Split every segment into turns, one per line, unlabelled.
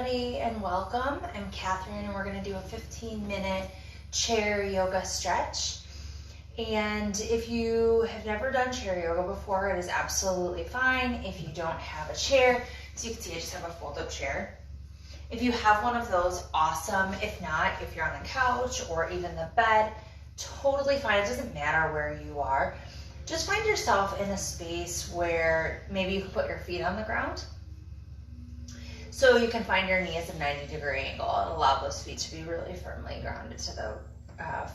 everybody, and welcome. I'm Catherine, and we're going to do a 15-minute chair yoga stretch. And if you have never done chair yoga before, it is absolutely fine. If you don't have a chair, as you can see, I just have a fold-up chair. If you have one of those, awesome. If not, if you're on the couch or even the bed, totally fine. It doesn't matter where you are. Just find yourself in a space where maybe you can put your feet on the ground. So you can find your knees at a 90-degree angle and allow those feet to be really firmly grounded to the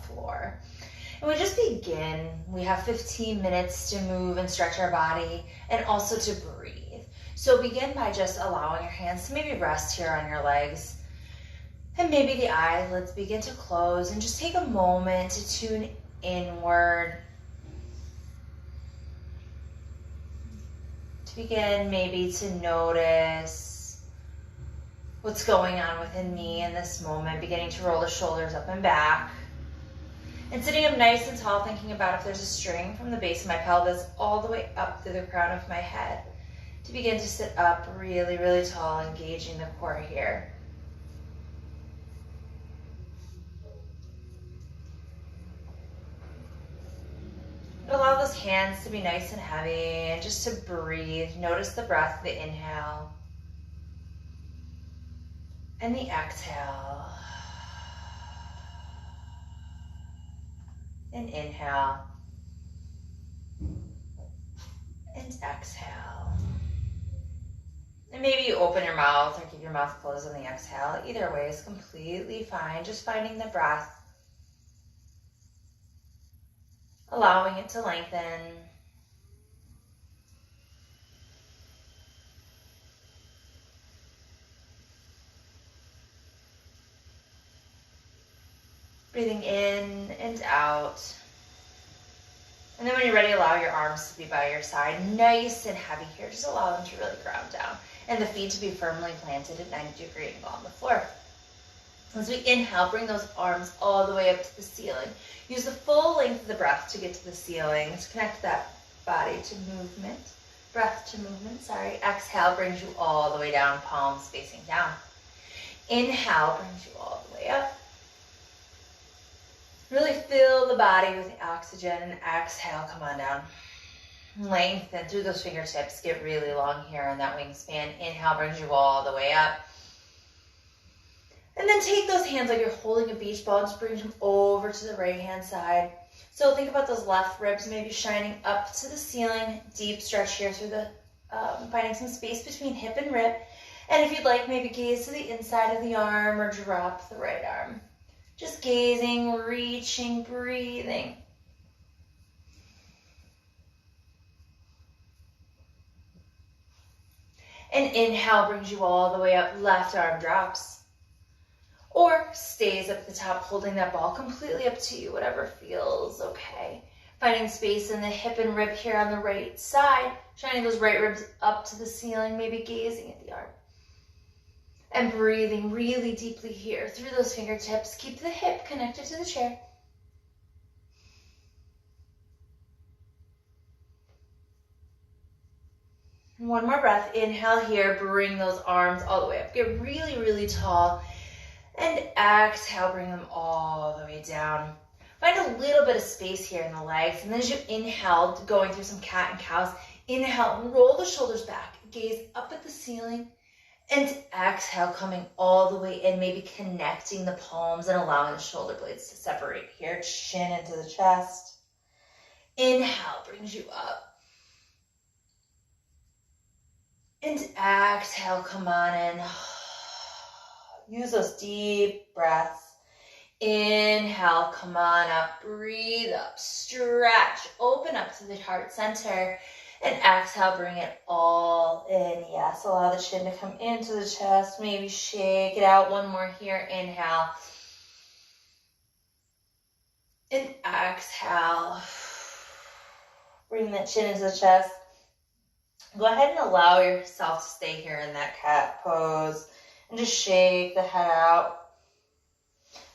floor. And we just begin. We have 15 minutes to move and stretch our body and also to breathe. So begin by just allowing your hands to maybe rest here on your legs. And maybe the eyelids begin to close, and just take a moment to tune inward. To begin maybe to notice what's going on within me in this moment, beginning to roll the shoulders up and back. And sitting up nice and tall, thinking about if there's a string from the base of my pelvis all the way up through the crown of my head. To begin to sit up really, really tall, engaging the core here. Allow those hands to be nice and heavy, and just to breathe. Notice the breath, the inhale. And the exhale. And inhale. And exhale. And maybe you open your mouth or keep your mouth closed on the exhale. Either way is completely fine. Just finding the breath. Allowing it to lengthen. Breathing in and out. And then when you're ready, allow your arms to be by your side, nice and heavy here. Just allow them to really ground down. And the feet to be firmly planted at 90-degree angle on the floor. As we inhale, bring those arms all the way up to the ceiling. Use the full length of the breath to get to the ceiling. To connect that body to movement. Breath to movement, sorry. Exhale brings you all the way down, palms facing down. Inhale brings you all the way up. Really fill the body with the oxygen, and exhale, come on down. Lengthen through those fingertips, get really long here in that wingspan. Inhale brings you all the way up. And then take those hands like you're holding a beach ball and just bring them over to the right hand side. So think about those left ribs maybe shining up to the ceiling. Deep stretch here through the, finding some space between hip and rib. And if you'd like, maybe gaze to the inside of the arm or drop the right arm. Just gazing, reaching, breathing. And inhale brings you all the way up, left arm drops. Or stays up at the top, holding that ball, completely up to you, whatever feels okay. Finding space in the hip and rib here on the right side, shining those right ribs up to the ceiling, maybe gazing at the arm. And breathing really deeply here through those fingertips. Keep the hip connected to the chair. And one more breath. Inhale here. Bring those arms all the way up. Get really, really tall. And exhale. Bring them all the way down. Find a little bit of space here in the legs. And then as you inhale, going through some cat and cows, inhale, roll the shoulders back. Gaze up at the ceiling. And exhale, coming all the way in, maybe connecting the palms and allowing the shoulder blades to separate here. Chin into the chest. Inhale brings you up. And exhale, come on in. Use those deep breaths. Inhale, come on up. Breathe up, stretch, open up to the heart center. And exhale, bring it all in. Yes, allow the chin to come into the chest. Maybe shake it out. One more here. Inhale. And exhale. Bring that chin into the chest. Go ahead and allow yourself to stay here in that cat pose. And just shake the head out.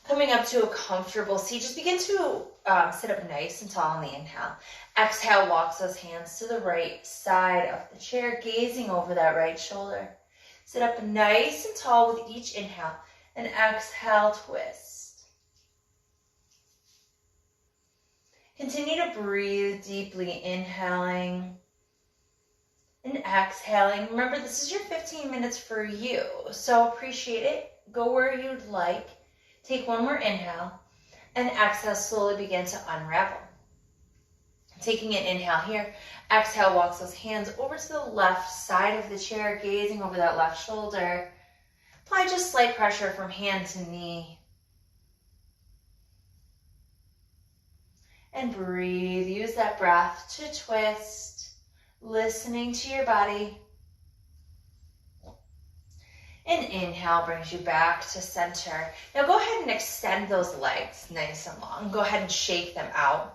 Coming up to a comfortable seat, just begin to sit up nice and tall on the inhale. Exhale, walks those hands to the right side of the chair, gazing over that right shoulder. Sit up nice and tall with each inhale, and exhale, twist. Continue to breathe deeply, inhaling and exhaling. Remember, this is your 15 minutes for you, so appreciate it. Go where you'd like. Take one more inhale, and exhale, slowly begin to unravel. Taking an inhale here, exhale, walks those hands over to the left side of the chair, gazing over that left shoulder. Apply just slight pressure from hand to knee. And breathe. Use that breath to twist, listening to your body. And inhale brings you back to center. Now go ahead and extend those legs nice and long. Go ahead and shake them out.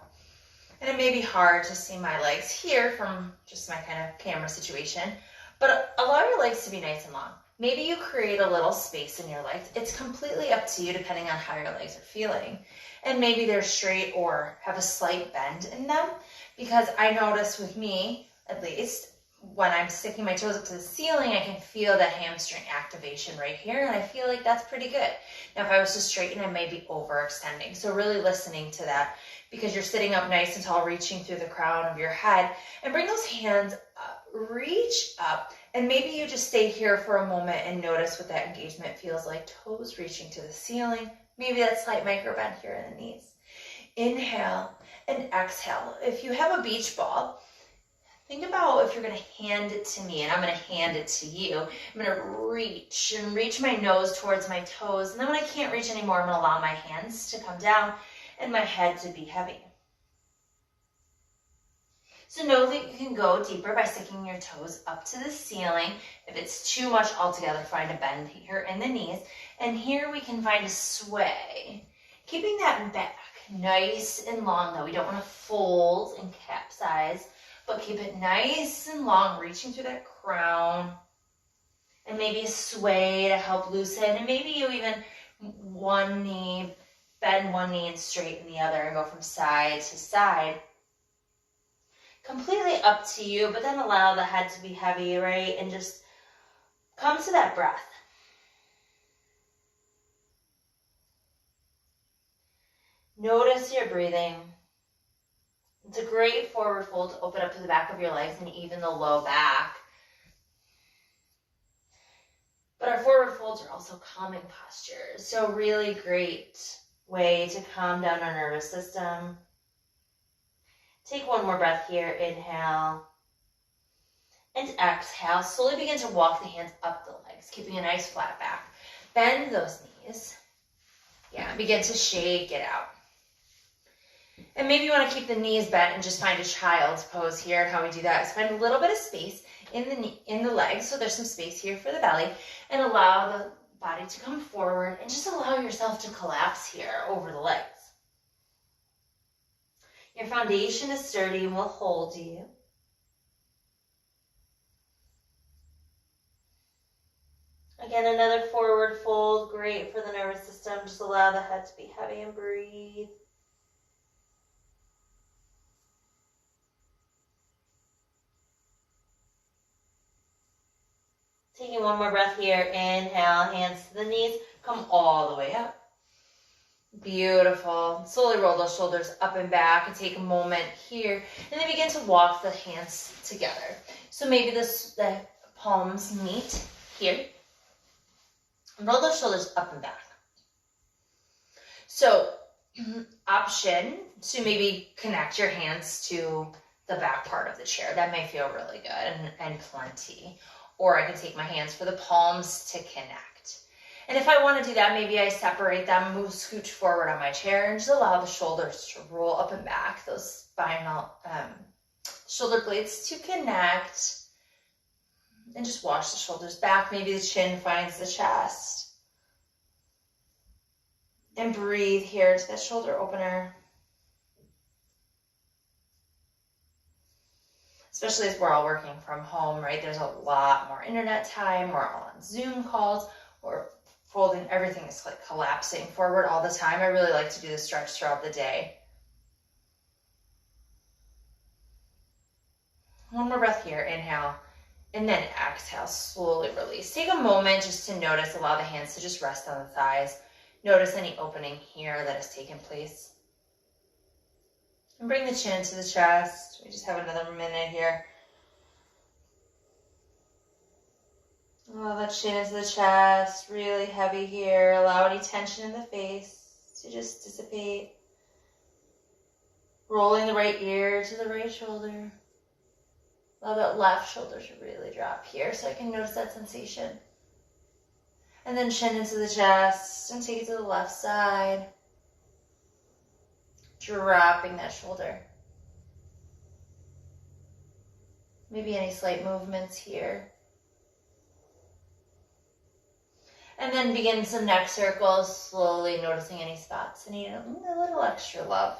And it may be hard to see my legs here from just my kind of camera situation, but allow your legs to be nice and long. Maybe you create a little space in your legs. It's completely up to you depending on how your legs are feeling. And maybe they're straight or have a slight bend in them, because I notice with me, at least, when I'm sticking my toes up to the ceiling, I can feel the hamstring activation right here, and I feel like that's pretty good. Now, if I was to straighten, I may be overextending. So really listening to that, because you're sitting up nice and tall, reaching through the crown of your head, and bring those hands up, reach up, and maybe you just stay here for a moment and notice what that engagement feels like. Toes reaching to the ceiling, maybe that slight micro bend here in the knees. Inhale and exhale. If you have a beach ball, think about if you're going to hand it to me, and I'm going to hand it to you. I'm going to reach my nose towards my toes, and then when I can't reach anymore, I'm going to allow my hands to come down and my head to be heavy. So know that you can go deeper by sticking your toes up to the ceiling. If it's too much altogether, find a bend here in the knees. And here we can find a sway. Keeping that back nice and long, though. We don't want to fold and capsize, but keep it nice and long, reaching through that crown. And maybe a sway to help loosen. And maybe you even one knee, bend one knee and straighten the other and go from side to side. Completely up to you, but then allow the head to be heavy, right? And just come to that breath. Notice your breathing. It's a great forward fold to open up to the back of your legs and even the low back. But our forward folds are also calming postures. So really great way to calm down our nervous system. Take one more breath here. Inhale and exhale. Slowly begin to walk the hands up the legs, keeping a nice flat back. Bend those knees. Yeah, begin to shake it out. And maybe you want to keep the knees bent and just find a child's pose here. And how we do that is find a little bit of space in the legs, so there's some space here for the belly, and allow the body to come forward and just allow yourself to collapse here over the legs. Your foundation is sturdy and will hold you. Again, another forward fold, great for the nervous system. Just allow the head to be heavy and breathe. Taking one more breath here. Inhale, hands to the knees. Come all the way up. Beautiful. Slowly roll those shoulders up and back and take a moment here. And then begin to walk the hands together. So maybe the palms meet here. Roll those shoulders up and back. So option to maybe connect your hands to the back part of the chair. That may feel really good and plenty. Or I can take my hands for the palms to connect. And if I want to do that, maybe I separate them, scooch forward on my chair, and just allow the shoulders to roll up and back, those spinal shoulder blades to connect. And just wash the shoulders back. Maybe the chin finds the chest. And breathe here to that shoulder opener. Especially as we're all working from home, right? There's a lot more internet time. We're all on Zoom calls. We're folding, everything is like collapsing forward all the time. I really like to do the stretch throughout the day. One more breath here. Inhale And then exhale, slowly release. Take a moment just to notice, allow the hands to just rest on the thighs. Notice any opening here that has taken place. And bring the chin to the chest. We just have another minute here. Allow the chin into the chest, really heavy here. Allow any tension in the face to just dissipate. Rolling the right ear to the right shoulder. Allow that left shoulder to really drop here so I can notice that sensation. And then chin into the chest and take it to the left side. Dropping that shoulder. Maybe any slight movements here. And then begin some neck circles, slowly noticing any spots that need a little extra love.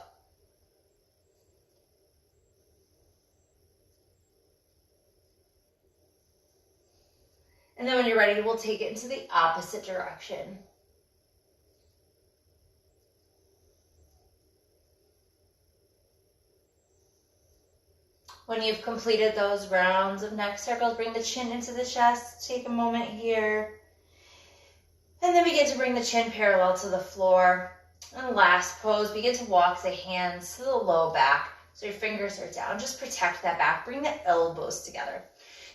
And then when you're ready, we'll take it into the opposite direction. When you've completed those rounds of neck circles, bring the chin into the chest. Take a moment here. And then begin to bring the chin parallel to the floor. And last pose, begin to walk the hands to the low back. So your fingers are down. Just protect that back. Bring the elbows together.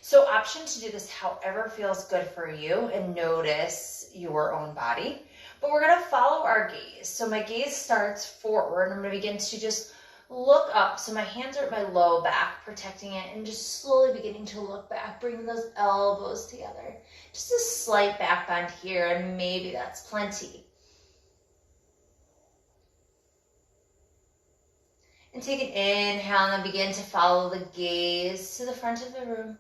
So option to do this however feels good for you and notice your own body. But we're going to follow our gaze. So my gaze starts forward. I'm going to begin to just look up. So my hands are at my low back, protecting it, and just slowly beginning to look back, bringing those elbows together. Just a slight back bend here, and maybe that's plenty. And take an inhale, and then begin to follow the gaze to the front of the room.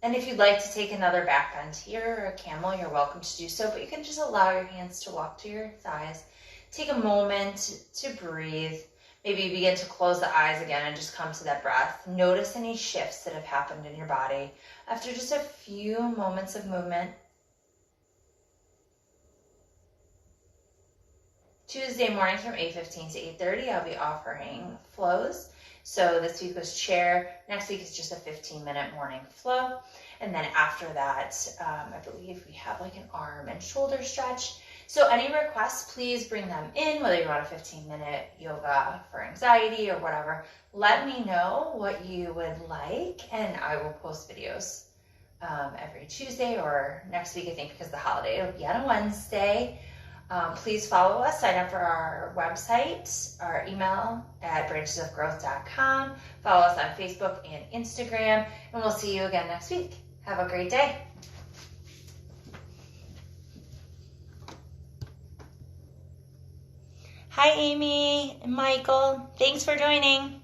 And if you'd like to take another back bend here or a camel, you're welcome to do so, but you can just allow your hands to walk to your thighs. Take a moment to breathe. Maybe begin to close the eyes again and just come to that breath. Notice any shifts that have happened in your body after just a few moments of movement. Tuesday mornings from 8:15 to 8:30, I'll be offering flows. So this week was chair. Next week is just a 15-minute morning flow. And then after that, I believe we have like an arm and shoulder stretch. So any requests, please bring them in, whether you want a 15-minute yoga for anxiety or whatever. Let me know what you would like, and I will post videos every Tuesday, or next week, I think, because of the holiday, it'll be on a Wednesday. Please follow us, sign up for our website, our email at branchesofgrowth.com. Follow us on Facebook and Instagram, and we'll see you again next week. Have a great day. Hi, Amy and Michael. Thanks for joining.